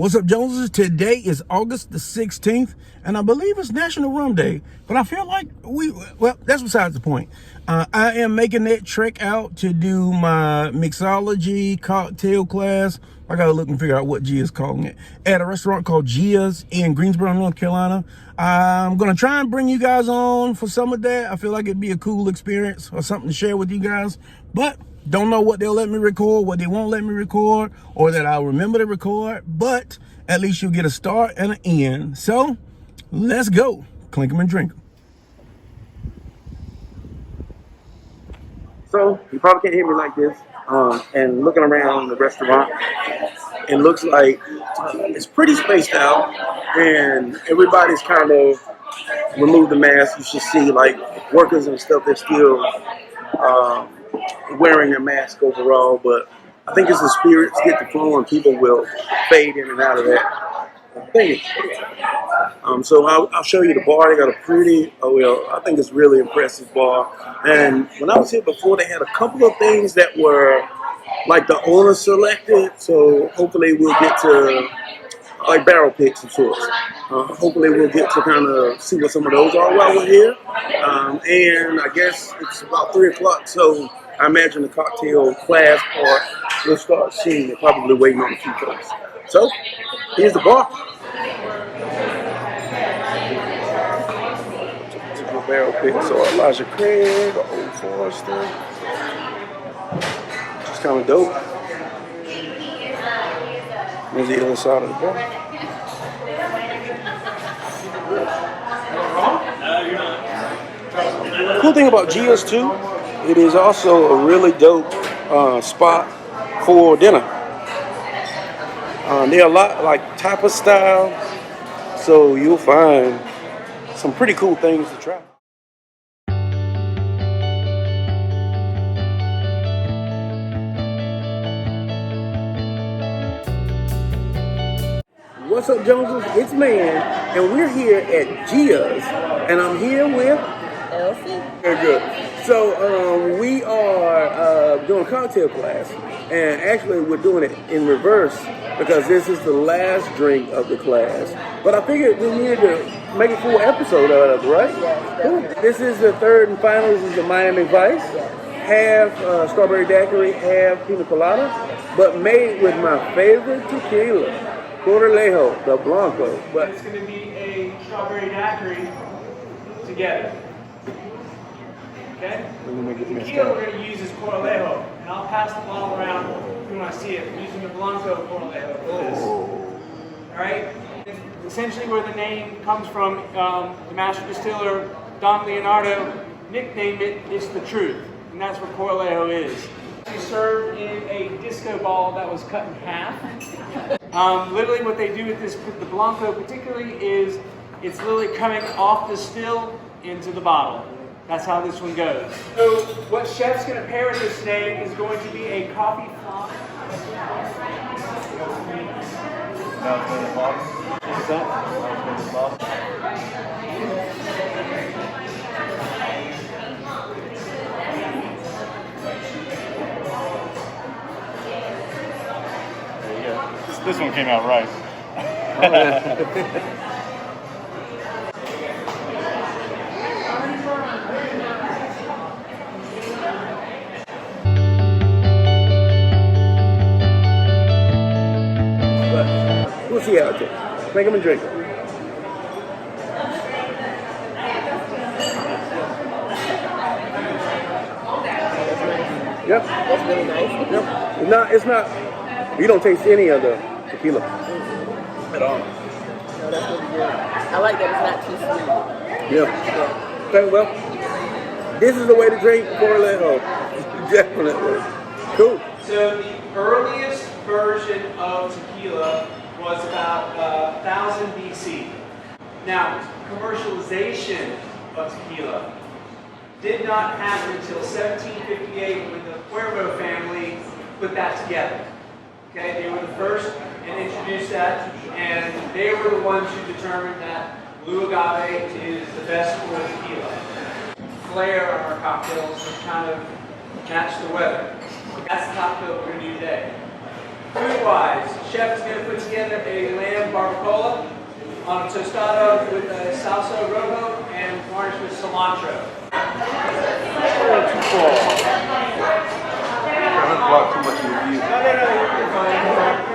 What's up, Joneses? Today is August the 16th, and I believe it's National Rum Day, but I feel like well, that's besides the point. I am making that trek out to do my mixology cocktail class. I gotta look and figure out what Gia's calling it, at a restaurant called Gia's in Greensboro, North Carolina. I'm gonna try and bring you guys on for some of that. I feel like it'd be a cool experience or something to share with you guys, but don't know what they'll let me record, what they won't let me record, or that I'll remember to record, but at least you'll get a start and an end. So let's go. Clinkem N Drinkem. So you probably can't hear me like this. And looking around the restaurant, it looks like it's pretty spaced out, and everybody's kind of removed the mask. You should see like workers and stuff. They're still wearing a mask overall, but I think as the spirits get to flowing, people will fade in and out of that thing. So I'll show you the bar. They got a pretty, I think it's really impressive bar. And when I was here before, they had a couple of things that were like the owner selected. So hopefully we'll get to like barrel picks of sorts. Hopefully we'll get to kind of see what some of those are while we're here. And I guess it's about 3 o'clock, so I imagine the cocktail class part will start soon. They're probably waiting on a few folks. So here's the bar. Typical barrel picks are Elijah Craig or Old Forester. Which is kind of dope. Here's the other side of the bar. Cool thing about Gia's too, it is also a really dope spot for dinner. They're a lot like tapas style, so you'll find some pretty cool things to try. What's up, Joneses? It's Mann, and we're here at Gia's, and I'm here with Elsie. Very good. So we are doing a cocktail class, and actually we're doing it in reverse because this is the last drink of the class. But I figured we needed to make a full episode out of it, right? Yes, cool. This is the third and final. This is the Miami Vice. Yes. Half strawberry daiquiri, half pina colada, but made with my favorite tequila, Corralejo, the Blanco. But it's going to be a strawberry daiquiri together. Okay? The tequila we're going to use is Corralejo, and I'll pass the bottle around if you want to see it. We're using the Blanco Corralejo for this. All right? Essentially, where the name comes from, the master distiller Don Leonardo nicknamed it "It's the Truth," and that's what Corralejo is. We served in a disco ball that was cut in half. Literally, what they do with this, the Blanco particularly, is it's literally coming off the still into the bottle. That's how this one goes. So what Chef's going to pair with this today is going to be a coffee flop. What's that? There you go. This one came out right. We'll see how it tastes. Clinkem N Drinkem. Yep. That's really nice. Yep. It's not, you don't taste any of the tequila at all. No, that's really good. I like that it's not too sweet. Yeah. Okay, well, this is the way to drink Corralejo. Definitely. Cool. So the earliest version of tequila was about 1000 BC. Now, commercialization of tequila did not happen until 1758 when the Cuervo family put that together. Okay, they were the first and introduced that, and they were the ones who determined that blue agave is the best for tequila. Flair on our cocktails to kind of match the weather. That's the cocktail we're going to do today. Food-wise, chef is going to put together a lamb barbacoa on a tostada with a salsa rojo and garnished with cilantro. I blocked too much of the view. You're fine.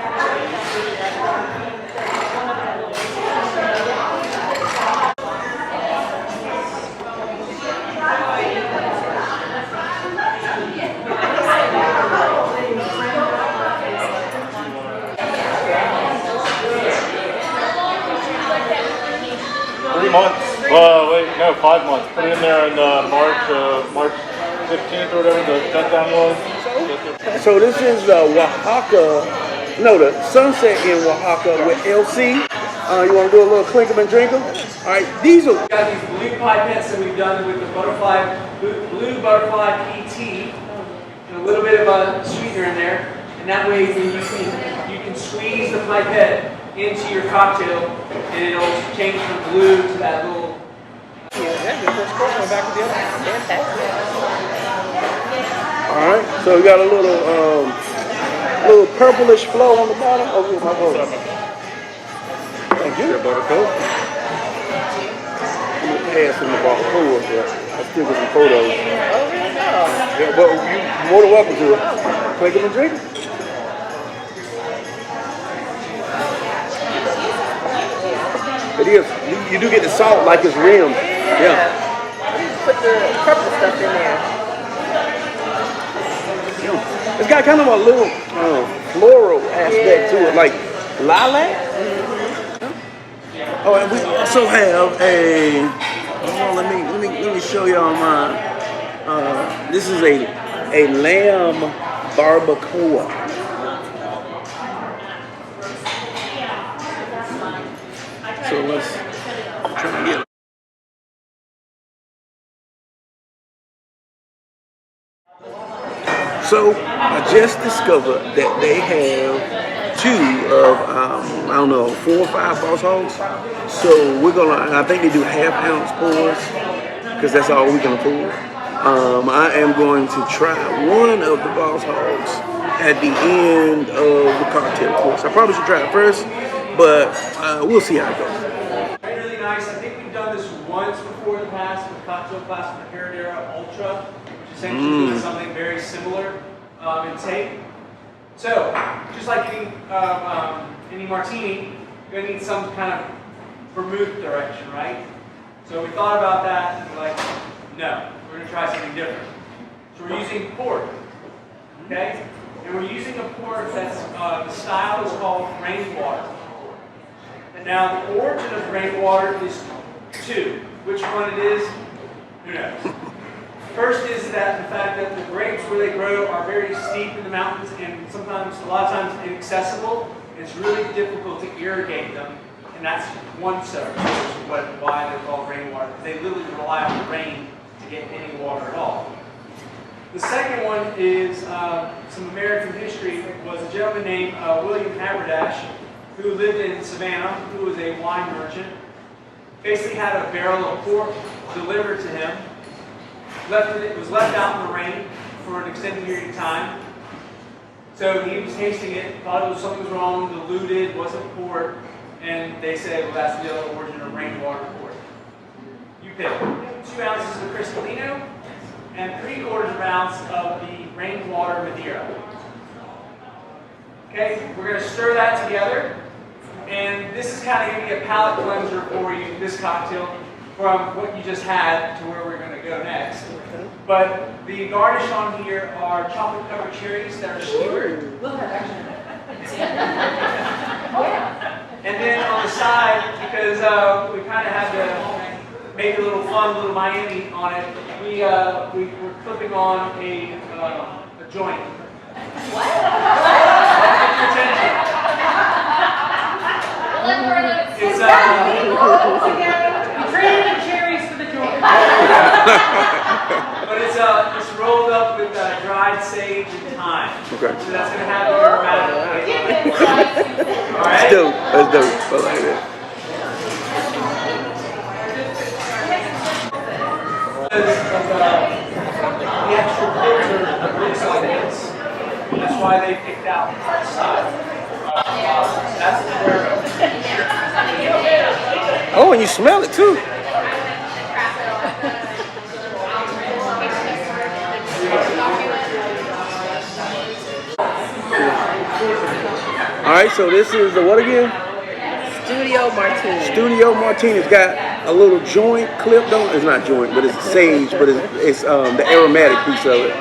3 months. Wait, no, 5 months. Put it in there in March 15th or whatever the shutdown was. So this is the Oaxaca, no, the sunset in Oaxaca with LC. You want to do a little Clinkem N Drinkem? All right, these are... We've got these blue pipettes that we've done with the blue butterfly PT, and a little bit of a sweetener in there, and that way you can squeeze the pipette into your cocktail, and it'll change from blue to that little. All right, so we got a little purplish flow on the bottom. Oh, here's my boat. Thank you. Barbacoa. I'm gonna pass in the Barbacoa, but I still get some photos. Oh, really? No. Yeah, but you're more than welcome to it. Clinkem N Drinkem. It is. You do get the salt like it's rimmed. Yeah. Put the purple stuff in there. Yeah. It's got kind of a little floral aspect to it, like lilac. Oh, and we also have a. Oh, let me show y'all mine. This is a lamb barbacoa. So let's try to get. So I just discovered that they have 2 of I don't know, 4 or 5 boss hogs. So we're gonna. I think they do half-ounce pours because that's all we can afford. I am going to try one of the boss hogs at the end of the cocktail course. I probably should try it first, but we'll see how it goes. Really nice. I think we've done this once before in the past with cocktail class with the Herradura Ultra, which essentially is something very similar in take. So, just like any martini, you're going to need some kind of vermouth direction, right? So we thought about that and we're like, no, we're going to try something different. So we're using port, okay? And we're using a port that's, the style is called Rainwater. And now the origin of rainwater is 2. Which one it is, who knows? First is that the fact that the grapes where they grow are very steep in the mountains and sometimes, a lot of times, inaccessible. And it's really difficult to irrigate them. And that's one source, why they're called rainwater. They literally rely on the rain to get any water at all. The second one is some American history. Was a gentleman named William Haberdash, who lived in Savannah, who was a wine merchant. Basically had a barrel of port delivered to him. It was left out in the rain for an extended period of time. So he was tasting it, thought something was wrong, diluted, wasn't port, and they said, well, that's the origin of rainwater port. You pick 2 ounces of Cristalino and 3/4 ounce of the rainwater Madeira. Okay, we're going to stir that together, and this is kind of going to be a palate cleanser for you, this cocktail, from what you just had to where we're going to go next. But the garnish on here are chocolate covered cherries that are skewered. And then on the side, because we kind of had to make a little fun, little Miami on it, we're clipping on a joint. What? It's Creating cherries for the joint. but it's rolled up with dried sage and thyme. Okay. So that's going to have your aromatic flavor. All right. That's dope. That's dope. I like that. The actual filter looks like this. That's That's why they picked out that side. That's the Oh, and you smell it too. All right, so this is the what again? Studio Martini. Studio Martini. It's got a little joint clipped on. It's not joint, but it's sage, but it's the aromatic piece of it.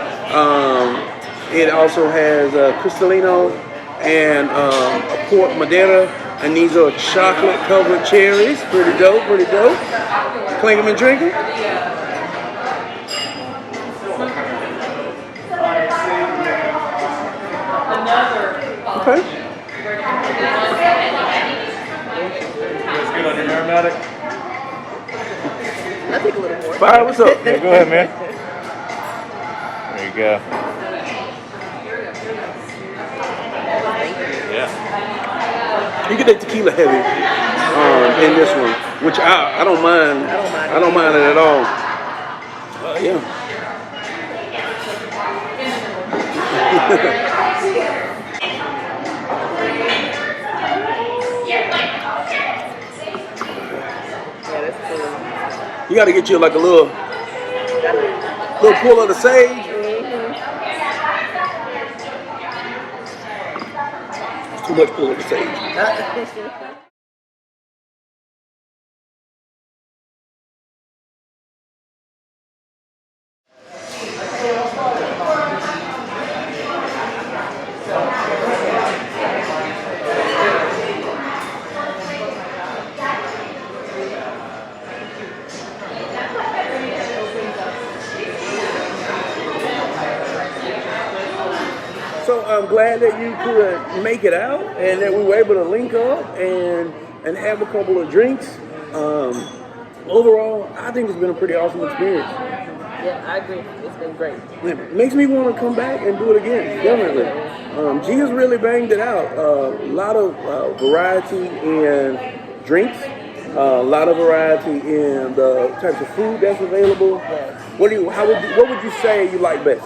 It also has Cristalino and a port Madeira, and these are chocolate covered cherries. Pretty dope, pretty dope. Clinkem N Drinkem. Okay. That's good on your aromatic. I'll take a little more. Fire, what's up? Yeah, go ahead, man. There you go. Yeah. You get that tequila heavy in this one, which I don't mind. I don't mind it at all. Yeah. You got to get you like a little pull of the sage. It's too much pull of the sage. So I'm glad that you could make it out and that we were able to link up and have a couple of drinks. Overall, I think it's been a pretty awesome experience. Yeah, I agree. It's been great. It makes me want to come back and do it again, definitely. Gia's really banged it out. A lot of variety in drinks, a lot of variety in the types of food that's available. What would you say you like best?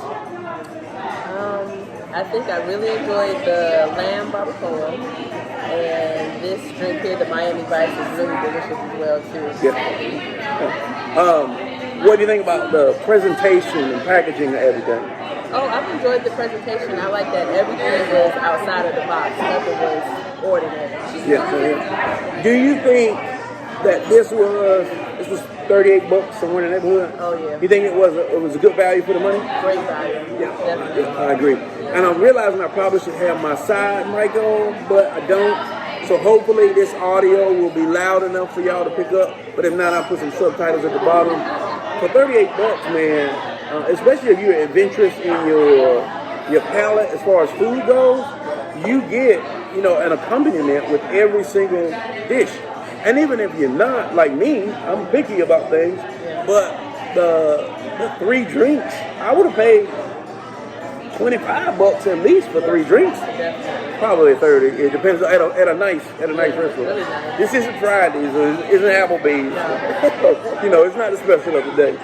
I think I really enjoyed the lamb barbacoa, and this drink here, the Miami Vice, is really delicious as well too. Yeah. What do you think about the presentation and packaging and everything? Oh, I've enjoyed the presentation. I like that everything was outside of the box. Nothing was ordinary. Yeah. Do you think that this was $38 somewhere in the neighborhood? Oh yeah. You think it was a good value for the money? Great value. Yeah. Definitely. I agree. And I'm realizing I probably should have my side mic on, but I don't. So hopefully this audio will be loud enough for y'all to pick up. But if not, I'll put some subtitles at the bottom. For $38, man, especially if you're adventurous in your palate as far as food goes, you get an accompaniment with every single dish. And even if you're not like me, I'm picky about things. But the 3 drinks, I would have paid $25 at least for 3 drinks. Probably 30. It depends at a nice restaurant. Really nice. This isn't Fridays or isn't Applebee's. It's not the special of the day.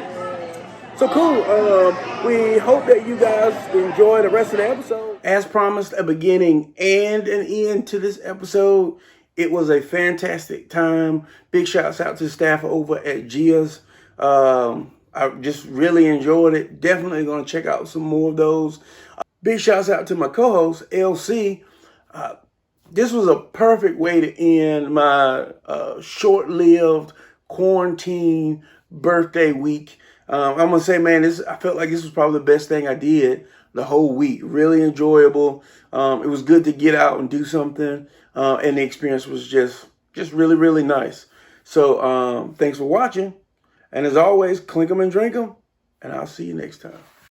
So cool. We hope that you guys enjoy the rest of the episode. As promised, a beginning and an end to this episode. It was a fantastic time. Big shouts out to the staff over at Gia's. I just really enjoyed it. Definitely going to check out some more of those. Big shouts out to my co-host, LC. This was a perfect way to end my short-lived quarantine birthday week. I'm going to say, man, I felt like this was probably the best thing I did the whole week. Really enjoyable. It was good to get out and do something. And the experience was just really, really nice. So thanks for watching. And as always, Clinkem N Drinkem. And I'll see you next time.